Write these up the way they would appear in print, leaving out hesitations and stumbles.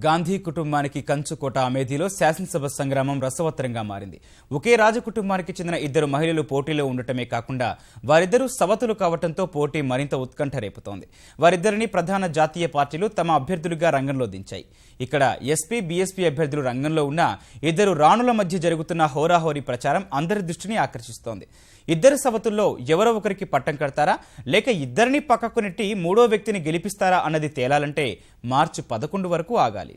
గాంధీ కుటుంబానికి కంచుకోట అమేథీలో శాసనసభ సంగ్రామం రసవత్తరంగా మారింది. ఒకే రాజకుటుంబానికి చెందిన ఇద్దరు మహిళలు పోటీలో ఉండటమే కాకుండా వారిద్దరూ సవతులు కావడంతో పోటీ మరింత ఉత్కంఠ రేపుతోంది. వారిద్దరిని ప్రధాన జాతీయ పార్టీలు తమ అభ్యర్థులుగా రంగంలో దించాయి. ఇక్కడ ఎస్పీ, బీఎస్పీ అభ్యర్థులు రంగంలో ఉన్న ఇద్దరు రాణుల మధ్య జరుగుతున్న హోరాహోరీ ప్రచారం అందరి దృష్టిని ఆకర్షిస్తోంది. ఇద్దరు సవతుల్లో ఎవరో ఒకరికి పట్టం కడతారా, లేక ఇద్దరిని పక్కకు నెట్టి మూడో వ్యక్తిని గెలిపిస్తారా అన్నది తేలాలంటే మార్చి 11 వరకు ఆగాలి.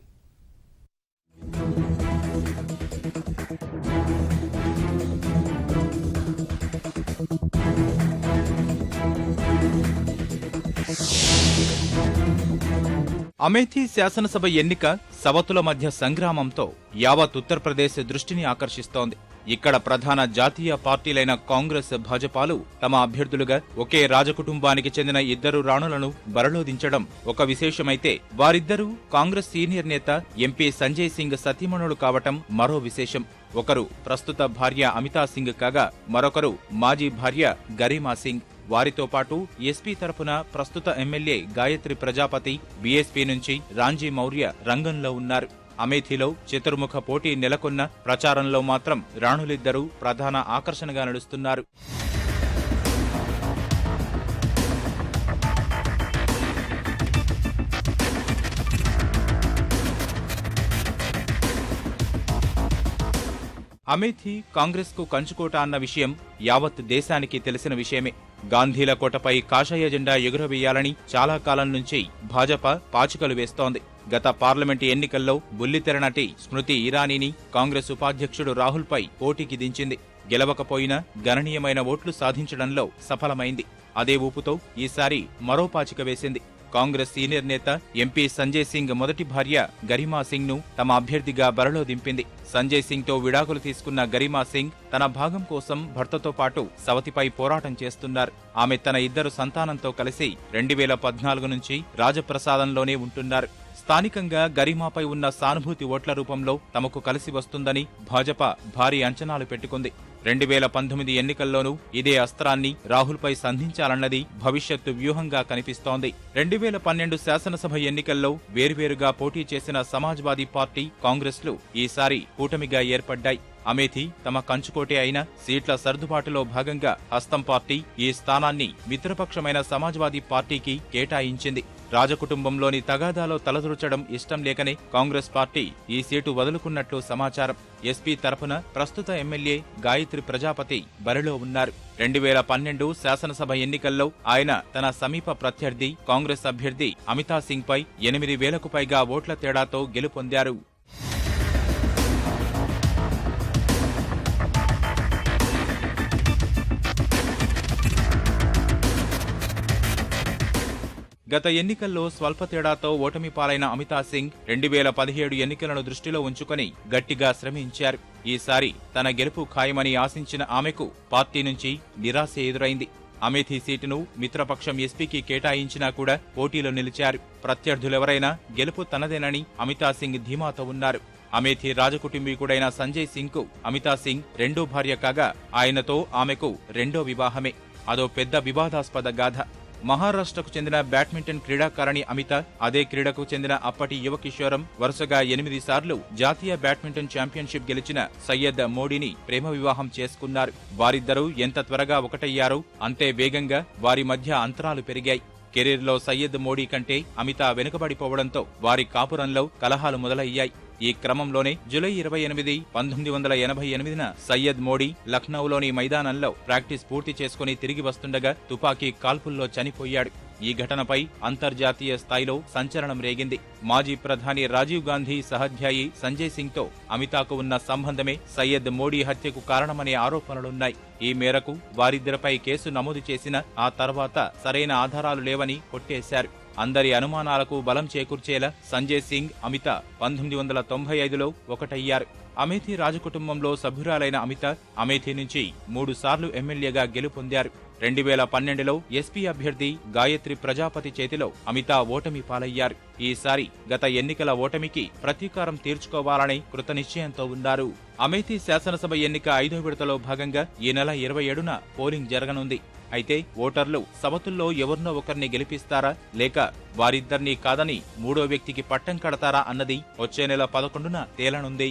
అమేథీ శాసనసభ ఎన్నిక సవతుల మధ్య సంగ్రామంతో యావత్ ఉత్తరప్రదేశ్ దృష్టిని ఆకర్షిస్తోంది. ఇక్కడ ప్రధాన జాతీయ పార్టీలైన కాంగ్రెస్, భాజపాలు తమ అభ్యర్థులుగా ఒకే రాజకుటుంబానికి చెందిన ఇద్దరు రాణులను బరిలో దించడం ఒక విశేషమైతే, వారిద్దరూ కాంగ్రెస్ సీనియర్ నేత ఎంపీ సంజయ్ సింగ్ సతీమణులు కావటం మరో విశేషం. ఒకరు ప్రస్తుత భార్య అమితా సింగ్ కాగా, మరొకరు మాజీ భార్య గరిమా సింగ్. వారితో పాటు ఎస్పీ తరపున ప్రస్తుత ఎమ్మెల్యే గాయత్రి ప్రజాపతి, బీఎస్పీ నుంచి రాంజీ మౌర్య రంగంలో ఉన్నారు. అమేథీలో చతుర్ముఖ పోటీ నెలకొన్న ప్రచారంలో మాత్రం రాణులిద్దరూ ప్రధాన ఆకర్షణగా నడుస్తున్నారు. అమేథీ కాంగ్రెస్ కు కంచుకోట అన్న విషయం యావత్ దేశానికి తెలిసిన విషయమే. గాంధీల కోటపై కాషాయ జెండా ఎగురవేయాలని చాలా కాలం నుంచి భాజపా పాచికలు వేస్తోంది. గత పార్లమెంటు ఎన్నికల్లో బుల్లితెర నటి స్మృతి ఇరానీని కాంగ్రెస్ ఉపాధ్యక్షుడు రాహుల్ పై పోటీకి దించింది. గెలవకపోయినా గణనీయమైన ఓట్లు సాధించడంలో సఫలమైంది. అదే ఊపుతో ఈసారి మరో పాచిక వేసింది. కాంగ్రెస్ సీనియర్ నేత ఎంపీ సంజయ్ సింగ్ మొదటి భార్య గరిమా సింగ్ ను తమ అభ్యర్థిగా బరిలో దింపింది. సంజయ్ సింగ్ తో విడాకులు తీసుకున్న గరిమా సింగ్ తన భాగం కోసం భర్తతో పాటు సవతిపై పోరాటం చేస్తున్నారు. ఆమె తన ఇద్దరు సంతానంతో కలిసి 2014 నుంచి రాజప్రసాదంలోనే ఉంటున్నారు. స్థానికంగా గరిమాపై ఉన్న సానుభూతి ఓట్ల రూపంలో తమకు కలిసి వస్తుందని భాజపా భారీ అంచనాలు పెట్టుకుంది. 2019 ఎన్నికల్లోనూ ఇదే అస్త్రాన్ని రాహుల్పై సంధించాలన్నది భవిష్యత్తు వ్యూహంగా కనిపిస్తోంది. 2012 శాసనసభ ఎన్నికల్లో వేర్వేరుగా పోటీ చేసిన సమాజ్వాదీ పార్టీ, కాంగ్రెస్లు ఈసారి కూటమిగా ఏర్పడ్డాయి. అమేథీ తమ కంచుకోటే అయిన సీట్ల సర్దుబాటులో భాగంగా హస్తం పార్టీ ఈ స్థానాన్ని మిత్రపక్షమైన సమాజ్వాదీ పార్టీకి కేటాయించింది. రాజకుటుంబంలోని తగాదాలో తలదూర్చడం ఇష్టం లేకనే కాంగ్రెస్ పార్టీ ఈ సీటు వదులుకున్నట్లు సమాచారం. ఎస్పీ తరపున ప్రస్తుత ఎమ్మెల్యే గాయత్రి ప్రజాపతి బరిలో ఉన్నారు. 2012 శాసనసభ ఎన్నికల్లో ఆయన తన సమీప ప్రత్యర్థి కాంగ్రెస్ అభ్యర్థి అమితా సింగ్ పై 8,000కు పైగా ఓట్ల తేడాతో గెలుపొందారు. గత ఎన్నికల్లో స్వల్ప తేడాతో ఓటమి పాలైన అమితా సింగ్ 2017 ఎన్నికలను దృష్టిలో ఉంచుకుని గట్టిగా శ్రమించారు. ఈసారి తన గెలుపు ఖాయమని ఆశించిన ఆమెకు పార్టీ నుంచి నిరాశ ఎదురైంది. అమేథీ సీటును మిత్రపక్షం ఎస్పీకి కేటాయించినా కూడా పోటీలో నిలిచారు. ప్రత్యర్థులెవరైనా గెలుపు తనదేనని అమితా సింగ్ ధీమాతో ఉన్నారు. అమేథీ రాజకుటుంబీకుడైన సంజయ్ సింగ్ కు అమితా సింగ్ రెండో భార్య కాగా, ఆయనతో ఆమెకు రెండో వివాహమే. అదో పెద్ద వివాదాస్పద గాథ. మహారాష్ట్రకు చెందిన బ్యాడ్మింటన్ క్రీడాకారిణి అమిత, అదే క్రీడకు చెందిన అప్పటి యువ కిషోరం వరుసగా 8 సార్లు జాతీయ బ్యాడ్మింటన్ ఛాంపియన్షిప్ గెలిచిన సయ్యద్ మోడీని ప్రేమ వివాహం చేసుకున్నారు. వారిద్దరూ ఎంత త్వరగా ఒకటయ్యారో అంతే వేగంగా వారి మధ్య అంతరాలు పెరిగాయి. కెరీర్లో సయ్యద్ మోడీ కంటే అమిత వెనుకబడిపోవడంతో వారి కాపురంలో కలహాలు మొదలయ్యాయి. ఈ క్రమంలోనే జూలై 28, 1988న సయ్యద్ మోడీ లఖ్నౌలోని మైదానంలో ప్రాక్టీస్ పూర్తి చేసుకుని తిరిగి వస్తుండగా తుపాకీ కాల్పుల్లో చనిపోయాడు. ఈ ఘటనపై అంతర్జాతీయ స్థాయిలో సంచలనం రేగింది. మాజీ ప్రధాని రాజీవ్ గాంధీ సహాధ్యాయి సంజయ్ సింగ్ తో అమితాకు ఉన్న సంబంధమే సయ్యద్ మోడీ హత్యకు కారణమనే ఆరోపణలున్నాయి. ఈ మేరకు వారిద్దరిపై కేసు నమోదు చేసిన ఆ తర్వాత సరైన ఆధారాలు లేవని కొట్టేశారు. అందరి అనుమానాలకు బలం చేకూర్చేలా సంజయ్ సింగ్, అమిత 1995లో ఒకటయ్యారు. అమేథీ రాజకుటుంబంలో సభ్యురాలైన అమిత అమేథీ నుంచి 3 సార్లు ఎమ్మెల్యేగా గెలుపొందారు. 2012లో ఎస్పీ అభ్యర్థి గాయత్రి ప్రజాపతి చేతిలో అమిత ఓటమి పాలయ్యారు. ఈసారి గత ఎన్నికల ఓటమికి ప్రతీకారం తీర్చుకోవాలని కృతనిశ్చయంతో ఉన్నారు. అమేథీ శాసనసభ ఎన్నిక 5వ విడతలో భాగంగా ఈ నెల 27న పోలింగ్ జరగనుంది. అయితే ఓటర్లు సవతుల్లో ఎవరినో ఒకరిని గెలిపిస్తారా లేక వారిద్దరినీ కాదని మూడో వ్యక్తికి పట్టం కడతారా అన్నది వచ్చే నెల 11న తేలనుంది.